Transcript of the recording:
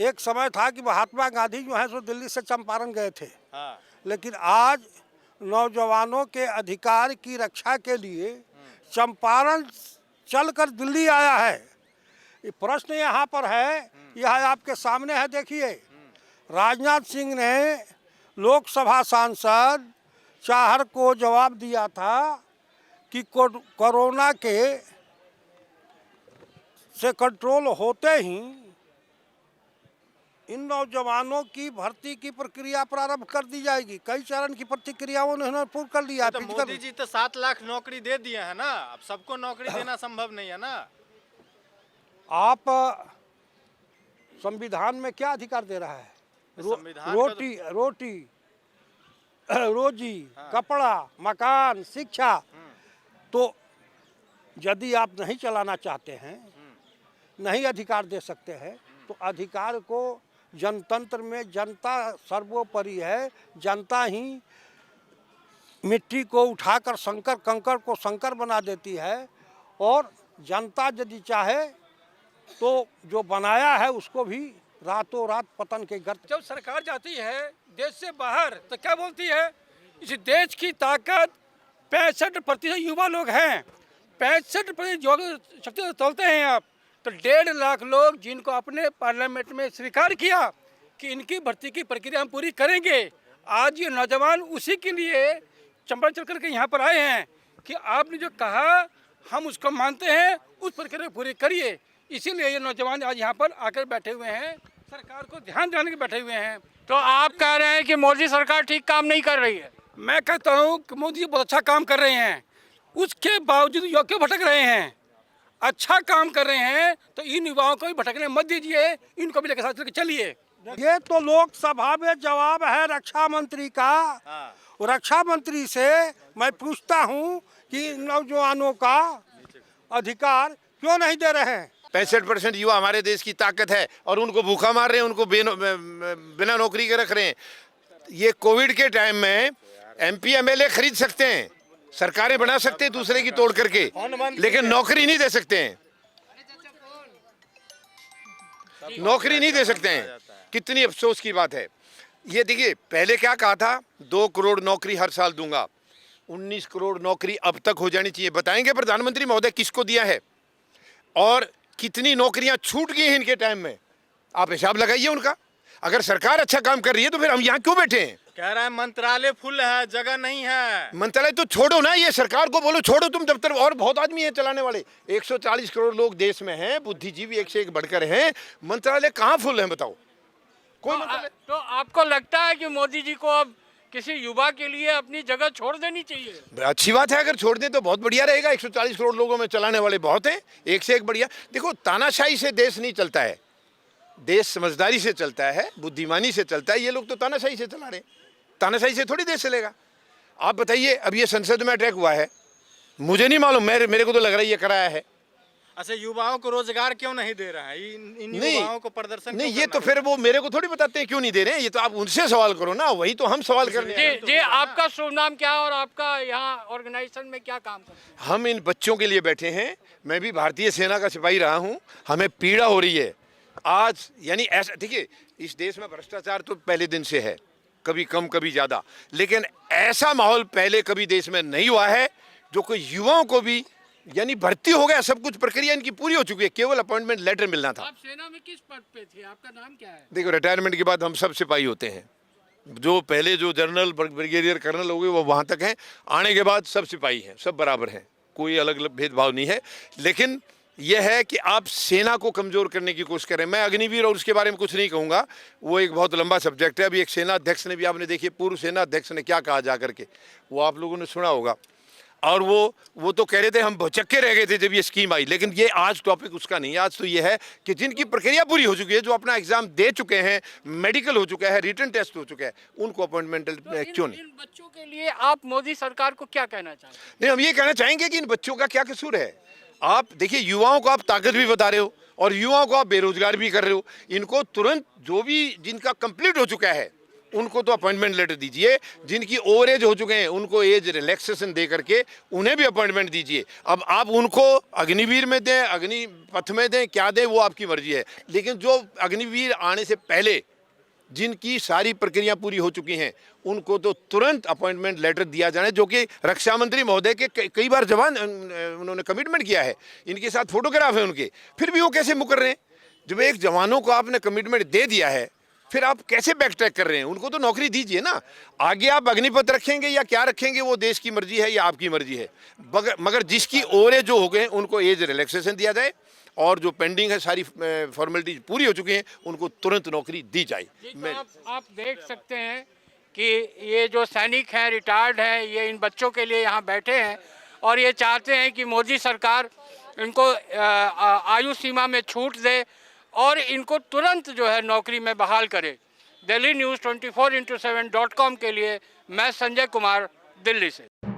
एक समय था कि महात्मा गांधी जो है सो दिल्ली से चंपारण गए थे। हाँ। लेकिन आज नौजवानों के अधिकार की रक्षा के लिए चंपारण चलकर दिल्ली आया है। ये प्रश्न यहाँ पर है, यह आपके सामने है। देखिए, राजनाथ सिंह ने लोकसभा सांसद चाहर को जवाब दिया था कि कोरोना के से कंट्रोल होते ही इन नौजवानों की भर्ती की प्रक्रिया प्रारंभ कर दी जाएगी। कई चरण की प्रतिक्रियाओं ने उन्होंने पूर्ण कर लिया। तो मोदी जी तो 7 लाख नौकरी दे दिए हैं ना, अब सबको नौकरी देना संभव नहीं है ना। आप संविधान में क्या अधिकार दे रहा है? रोटी रोजी, कपड़ा, मकान, शिक्षा। तो यदि आप नहीं चलाना चाहते हैं, नहीं अधिकार दे सकते हैं, तो अधिकार को जनतंत्र में जनता सर्वोपरि है। जनता ही मिट्टी को उठाकर कंकड़ को शंकर बना देती है, और जनता यदि चाहे तो जो बनाया है उसको भी रातों रात पतन के गर्त। जब सरकार जाती है देश से बाहर तो क्या बोलती है? इस देश की ताकत 65% युवा लोग हैं। 65% युवा शक्ति से तोलते हैं आप। तो 1.5 लाख लोग जिनको अपने पार्लियामेंट में स्वीकार किया कि इनकी भर्ती की प्रक्रिया हम पूरी करेंगे, आज ये नौजवान उसी के लिए चंपारण चल करके यहाँ पर आए हैं कि आपने जो कहा हम उसको मानते हैं, उस प्रक्रिया पूरी करिए। इसीलिए ये नौजवान आज यहाँ पर आकर बैठे हुए हैं, सरकार को ध्यान दिलाने के बैठे हुए हैं। तो आप कह रहे हैं कि मोदी सरकार ठीक काम नहीं कर रही है? मैं कहता हूँ कि मोदी जी बहुत अच्छा काम कर रहे हैं, उसके बावजूद युवा क्यों भटक रहे हैं? अच्छा काम कर रहे हैं तो इन युवाओं को भी भटकने मत दीजिए, इनको भी लेकर साथ लेकर चलिए। ये तो लोकसभा में जवाब है रक्षा मंत्री का। रक्षा मंत्री से मैं पूछता हूँ कि नौजवानों का अधिकार क्यों नहीं दे रहे हैं? 65% युवा हमारे देश की ताकत है और उनको भूखा मार रहे हैं, उनको बिना नौकरी के रख रहे हैं। ये कोविड के टाइम में MP MLA खरीद सकते हैं, सरकारें बना सकते हैं दूसरे की तोड़ करके, लेकिन नौकरी नहीं दे सकते हैं। नौकरी नहीं दे सकते हैं। कितनी अफसोस की बात है ये। देखिए, पहले क्या कहा था, 2 करोड़ नौकरी हर साल दूंगा। 19 करोड़ नौकरी अब तक हो जानी चाहिए। बताएंगे प्रधानमंत्री महोदय किसको दिया है और कितनी नौकरियां छूट गई हैं इनके टाइम में? आप हिसाब लगाइए उनका। अगर सरकार अच्छा काम कर रही है तो फिर हम यहाँ क्यों बैठे हैं? कह रहा है मंत्रालय फुल है, जगह नहीं है। मंत्रालय तो छोड़ो ना, ये सरकार को बोलो छोड़ो तुम दफ्तर। और बहुत आदमी है चलाने वाले, 140 करोड़ लोग देश में हैं, बुद्धिजीवी एक से एक बढ़कर हैं। मंत्रालय कहाँ फुल है बताओ? कोई तो आपको लगता है कि मोदी जी को अब किसी युवा के लिए अपनी जगह छोड़ देनी चाहिए? अच्छी बात है, अगर छोड़ दें तो बहुत बढ़िया रहेगा। 140 करोड़ लोगों में चलाने वाले बहुत हैं, एक से एक बढ़िया। देखो, तानाशाही से देश नहीं चलता है, देश समझदारी से चलता है, बुद्धिमानी से चलता है। ये लोग तो तानाशाही से चला रहे हैं, तानाशाही से थोड़ी देश चलेगा। आप बताइए, अब ये संसद में अटैक हुआ है, मुझे नहीं मालूम, मेरे को तो लग रहा है ये कराया है। अच्छा, युवाओं को रोजगार क्यों नहीं दे रहा है? इन युवाओं को प्रदर्शन नहीं, ये तो फिर वो मेरे को थोड़ी बताते हैं क्यों नहीं दे रहे हैं। ये तो आप उनसे सवाल करो ना, वही तो हम सवाल कर रहे हैं। जी, आपका शुभ नाम क्या है और आपका यहाँ ऑर्गेनाइजेशन में क्या काम करते हैं? हम इन बच्चों के लिए बैठे हैं। मैं भी भारतीय सेना का सिपाही रहा हूँ, हमें पीड़ा हो रही है आज। यानी ऐसा, देखिए, इस देश में भ्रष्टाचार तो पहले दिन से है, कभी कम कभी ज़्यादा, लेकिन ऐसा माहौल पहले कभी देश में नहीं हुआ है जो कोई युवाओं को भी, यानी भर्ती हो गया, सब कुछ प्रक्रिया इनकी पूरी हो चुकी है, केवल अपॉइंटमेंट लेटर मिलना था। आप सेना में किस पद पे थे? आपका नाम क्या है? देखो, रिटायरमेंट के बाद हम सब सिपाही होते हैं। जो पहले जो जनरल, ब्रिगेडियर, कर्नल हो गए वो वहाँ तक हैं, आने के बाद सब सिपाही हैं, सब बराबर हैं, कोई अलग अलग भेदभाव नहीं है। लेकिन यह है कि आप सेना को कमज़ोर करने की कोशिश करें। मैं अग्निवीर और उसके बारे में कुछ नहीं कहूँगा, वो एक बहुत लंबा सब्जेक्ट है। अभी एक सेना अध्यक्ष ने भी, आपने देखिए पूर्व सेना अध्यक्ष ने क्या कहा जा करके, वो आप लोगों ने सुना होगा। और वो तो कह रहे थे हम भौचक्के रह गए थे जब ये स्कीम आई। लेकिन ये आज टॉपिक उसका नहीं है। आज तो ये है कि जिनकी प्रक्रिया पूरी हो चुकी है, जो अपना एग्जाम दे चुके हैं, मेडिकल हो चुका है, रिटन टेस्ट हो चुका है, उनको अपॉइंटमेंट क्यों नहीं? इन बच्चों के लिए आप मोदी सरकार को क्या कहना चाहते हैं? नहीं, हम ये कहना चाहेंगे कि इन बच्चों का क्या कसूर है। आप देखिए, युवाओं को आप ताकत भी बता रहे हो और युवाओं को आप बेरोजगार भी कर रहे हो। इनको तुरंत जो भी जिनका कंप्लीट हो चुका है उनको तो अपॉइंटमेंट लेटर दीजिए। जिनकी ओवर एज हो चुके हैं उनको एज रिलैक्सेशन दे करके उन्हें भी अपॉइंटमेंट दीजिए। अब आप उनको अग्निवीर में दें, अग्निपथ में दें, क्या दें वो आपकी मर्जी है, लेकिन जो अग्निवीर आने से पहले जिनकी सारी प्रक्रिया पूरी हो चुकी हैं उनको तो तुरंत अपॉइंटमेंट लेटर दिया जाना, जो कि रक्षा मंत्री महोदय के कई बार जवान उन्होंने कमिटमेंट किया है, इनके साथ फोटोग्राफ है उनके, फिर भी वो कैसे मुकर रहे हैं? जब एक जवानों को आपने कमिटमेंट दे दिया है फिर आप कैसे बैक ट्रैक कर रहे हैं? उनको तो नौकरी दीजिए ना। आगे आप अग्निपथ रखेंगे या क्या रखेंगे वो देश की मर्जी है या आपकी मर्जी है, मगर जिसकी ओवर एज जो हो गए उनको एज रिलैक्सेशन दिया जाए और जो पेंडिंग है सारी फॉर्मेलिटीज पूरी हो चुकी हैं उनको तुरंत नौकरी दी जाए। तो आप देख सकते हैं कि ये जो सैनिक हैं, रिटायर्ड हैं, ये इन बच्चों के लिए यहाँ बैठे हैं और ये चाहते हैं कि मोदी सरकार इनको आयु सीमा में छूट दे और इनको तुरंत जो है नौकरी में बहाल करे। दिल्ली न्यूज़ 24x7.com के लिए मैं संजय कुमार, दिल्ली से।